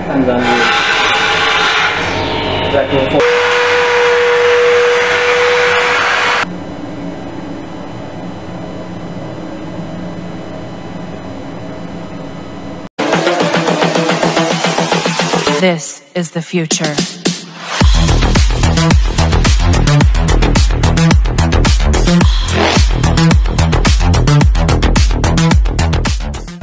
and then you This is the future.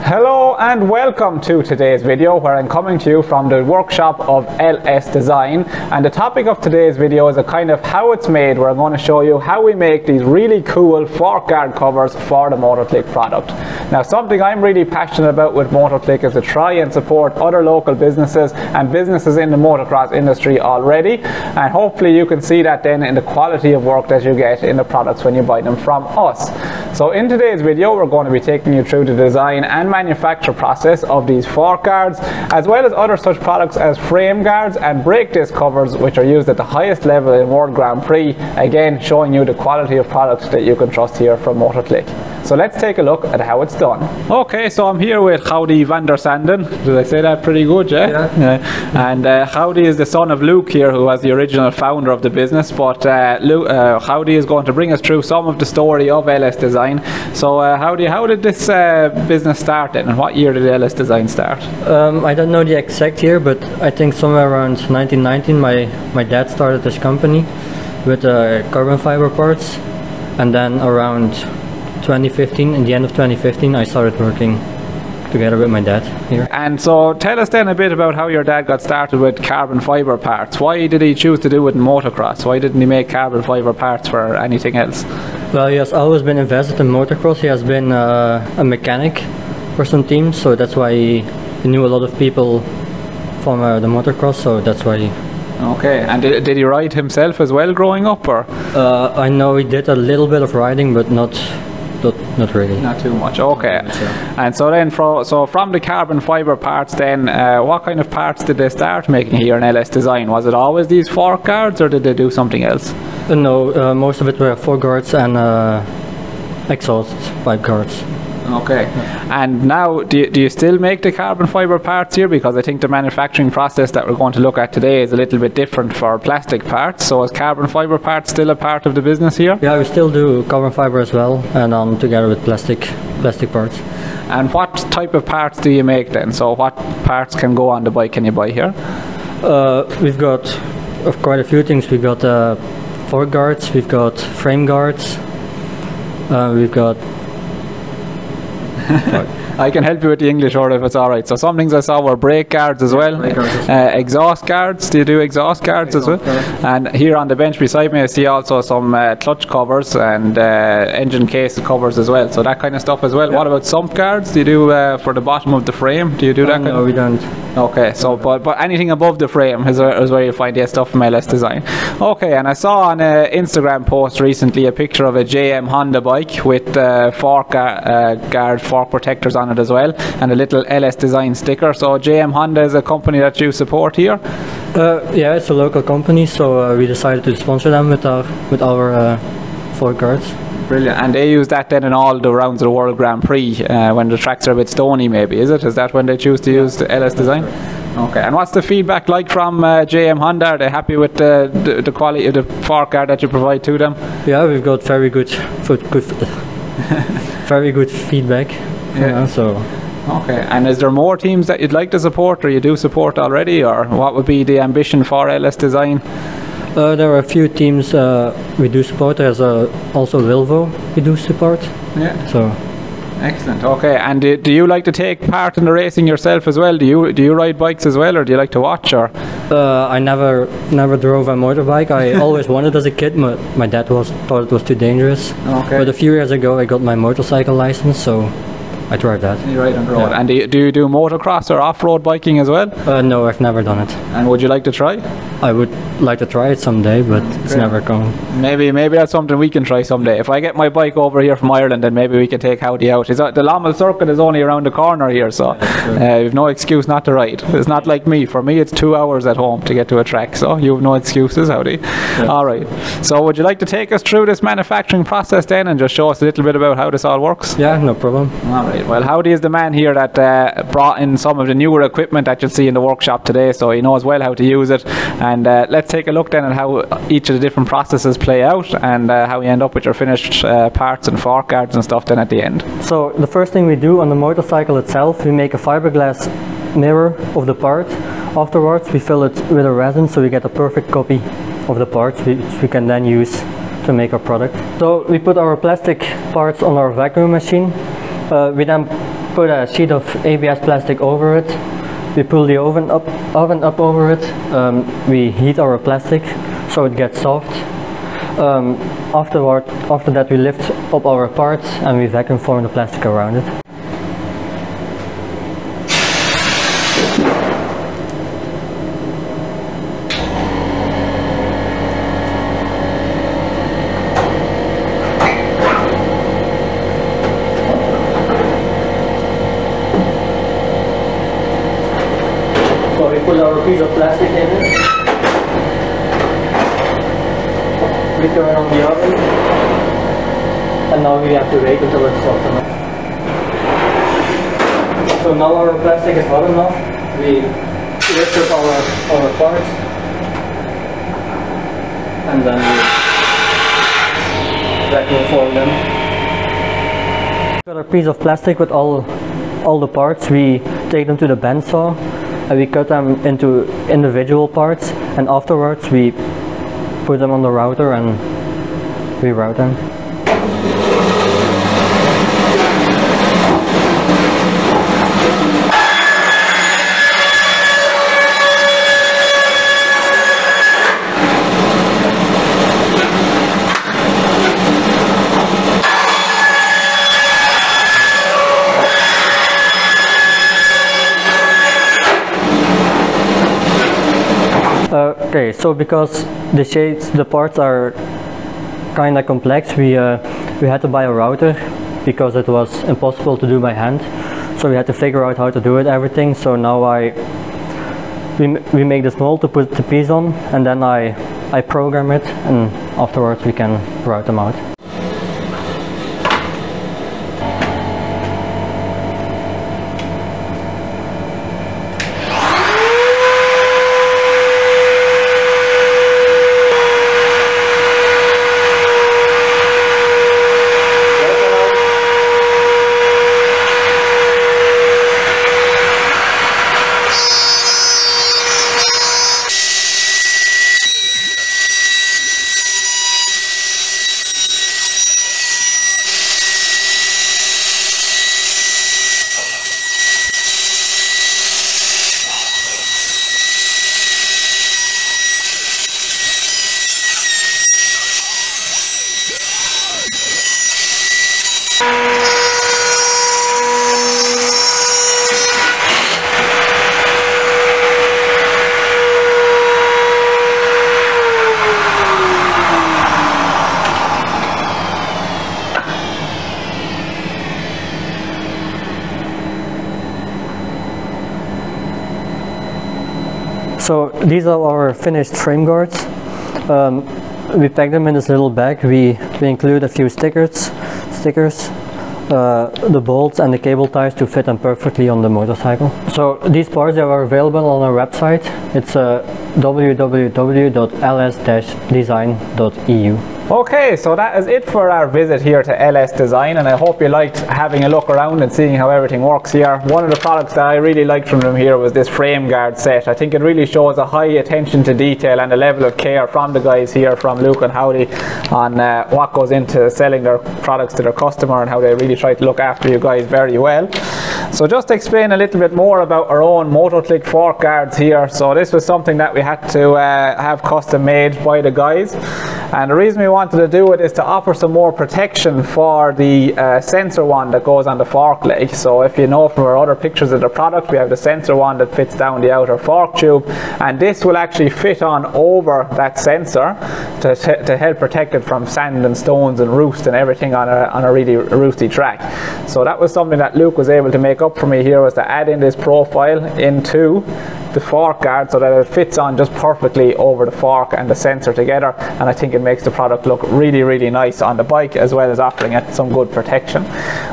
Hello and welcome to today's video, where I'm coming to you from the workshop of LS Design, and the topic of today's video is a kind of how it's made, where I'm going to show you how we make these really cool fork guard covers for the Motoklik product. Now, something I'm really passionate about with Motoklik is to try and support other local businesses and businesses in the motocross industry already, and hopefully you can see that then in the quality of work that you get in the products when you buy them from us. So in today's video we're going to be taking you through the design and manufacture process of these fork guards, as well as other such products as frame guards and brake disc covers, which are used at the highest level in World Grand Prix, again showing you the quality of products that you can trust here from Motoklik. So let's take a look at how it's done. Okay, so I'm here with Rowdy van der Sanden. Did I say that pretty good, yeah? Yeah. And Rowdy is the son of Luke here, who was the original founder of the business, but Rowdy is going to bring us through some of the story of LS Design. So Rowdy, how did this business start then, and what year did LS Design start? I don't know the exact year, but I think somewhere around 1919 my dad started this company with carbon fiber parts, and then around 2015, in the end of 2015, I started working together with my dad here. And so tell us then a bit about how your dad got started with carbon fiber parts. Why did he choose to do it in motocross? Why didn't he make carbon fiber parts for anything else? Well, he has always been invested in motocross. He has been a mechanic for some teams, so that's why he knew a lot of people from the motocross, so that's why he... Okay, and did he ride himself as well growing up, or? I know he did a little bit of riding, but not really. Not too much. Okay. And so then, from the carbon fiber parts, then what kind of parts did they start making here in LS Design? Was it always these fork guards, or did they do something else? No, most of it were fork guards and exhaust pipe guards. Okay. And now, do you still make the carbon fiber parts here? Because I think the manufacturing process that we're going to look at today is a little bit different for plastic parts. So is carbon fiber parts still a part of the business here? Yeah, we still do carbon fiber as well, and together with plastic parts. And what type of parts do you make then? So what parts can go on the bike can you buy here? We've got quite a few things. We've got fork guards, we've got frame guards, we've got... I can help you with the English order if it's alright. So some things I saw were brake guards as well, exhaust guards. Do you do exhaust guards as well? And here on the bench beside me I see also some clutch covers and engine case covers as well, so that kind of stuff as well. Yeah. What about sump guards? Do you do for the bottom of the frame? Do you do that kind of? No, we don't. Okay, so but anything above the frame is where you find the stuff from LS Design. Okay, and I saw on an Instagram post recently a picture of a JM Honda bike with fork guard fork protectors on it as well, and a little LS Design sticker. So JM Honda is a company that you support here? Yeah, it's a local company, so we decided to sponsor them with our fork guards. Brilliant. And they use that then in all the rounds of the World Grand Prix when the tracks are a bit stony, maybe, is it? Is that when they choose to use the LS Design? Okay, and what's the feedback like from JM Honda? Are they happy with the quality of the fork guard that you provide to them? Yeah, we've got very good very good feedback. Yeah. So. Okay, and is there more teams that you'd like to support, or you do support already, or what would be the ambition for LS Design? There are a few teams we do support. There's also Wilvo we do support. Yeah. So. Excellent. Okay, and do you like to take part in the racing yourself as well? Do you ride bikes as well, or do you like to watch? Or I never drove a motorbike. I always wanted as a kid. My dad thought it was too dangerous. Okay. But a few years ago I got my motorcycle license, so I tried that. You ride on the road. Yeah. And do you do motocross or off-road biking as well? No, I've never done it. And would you like to try? I would like to try it someday, but it's never come. Maybe that's something we can try someday. If I get my bike over here from Ireland, then maybe we can take Rowdy out. The Lommel circuit is only around the corner here, so you've no excuse not to ride. It's not like me. For me, it's 2 hours at home to get to a track, so you have no excuses, Rowdy. Yeah. All right. So would you like to take us through this manufacturing process then, and just show us a little bit about how this all works? Yeah, no problem. All right. Well, Rowdy is the man here that brought in some of the newer equipment that you'll see in the workshop today, so he knows well how to use it. And let's take a look then at how each of the different processes play out, and how you end up with your finished parts and fork guards and stuff then at the end. So the first thing we do on the motorcycle itself, we make a fiberglass mirror of the part. Afterwards we fill it with a resin, so we get a perfect copy of the parts which we can then use to make our product. So we put our plastic parts on our vacuum machine. We then put a sheet of ABS plastic over it. We pull the oven up over it. We heat our plastic so it gets soft. After that we lift up our parts and we vacuum form the plastic around it. So we put our piece of plastic in it. We turn on the oven, and now we have to wait until it's soft enough. So now our plastic is hot enough. We lift up our parts, and then we vacuum form them. We got a piece of plastic with all the parts. We take them to the bandsaw, and we cut them into individual parts, and afterwards we put them on the router and reroute them. Okay, so because the parts are kind of complex, we had to buy a router because it was impossible to do by hand. So we had to figure out how to do everything. So now we make this mold to put the piece on, and then I program it, and afterwards we can route them out. So these are our finished frame guards. We pack them in this little bag. We include a few stickers, the bolts and the cable ties to fit them perfectly on the motorcycle. So these parts are available on our website. It's www.ls-design.eu. Okay, so that is it for our visit here to LS Design, and I hope you liked having a look around and seeing how everything works here. One of the products that I really liked from them here was this frame guard set. I think it really shows a high attention to detail and a level of care from the guys here, from Luke and Rowdy, on what goes into selling their products to their customer, and how they really try to look after you guys very well. So just to explain a little bit more about our own Motoklik fork guards here. So this was something that we had to have custom made by the guys. And the reason we wanted to do it is to offer some more protection for the sensor one that goes on the fork leg. So if you know from our other pictures of the product, we have the sensor one that fits down the outer fork tube, and this will actually fit on over that sensor to help protect it from sand and stones and roost and everything on a really roosty track. So that was something that Luke was able to make up for me here, was to add in this profile into the fork guard so that it fits on just perfectly over the fork and the sensor together, and I think it makes the product look really nice on the bike, as well as offering it some good protection.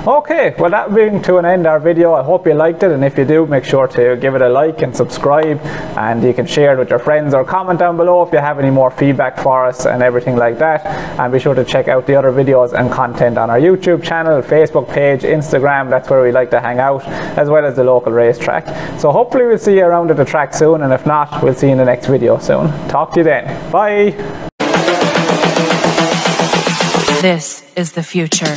Okay, well, that brings to an end our video. I hope you liked it, and if you do, make sure to give it a like and subscribe, and you can share it with your friends or comment down below if you have any more feedback for us and everything like that. And be sure to check out the other videos and content on our YouTube channel, Facebook page, Instagram. That's where we like to hang out, as well as the local racetrack. So hopefully we'll see you around at the track soon, and if not, we'll see you in the next video soon. Talk to you then. Bye. This is the future.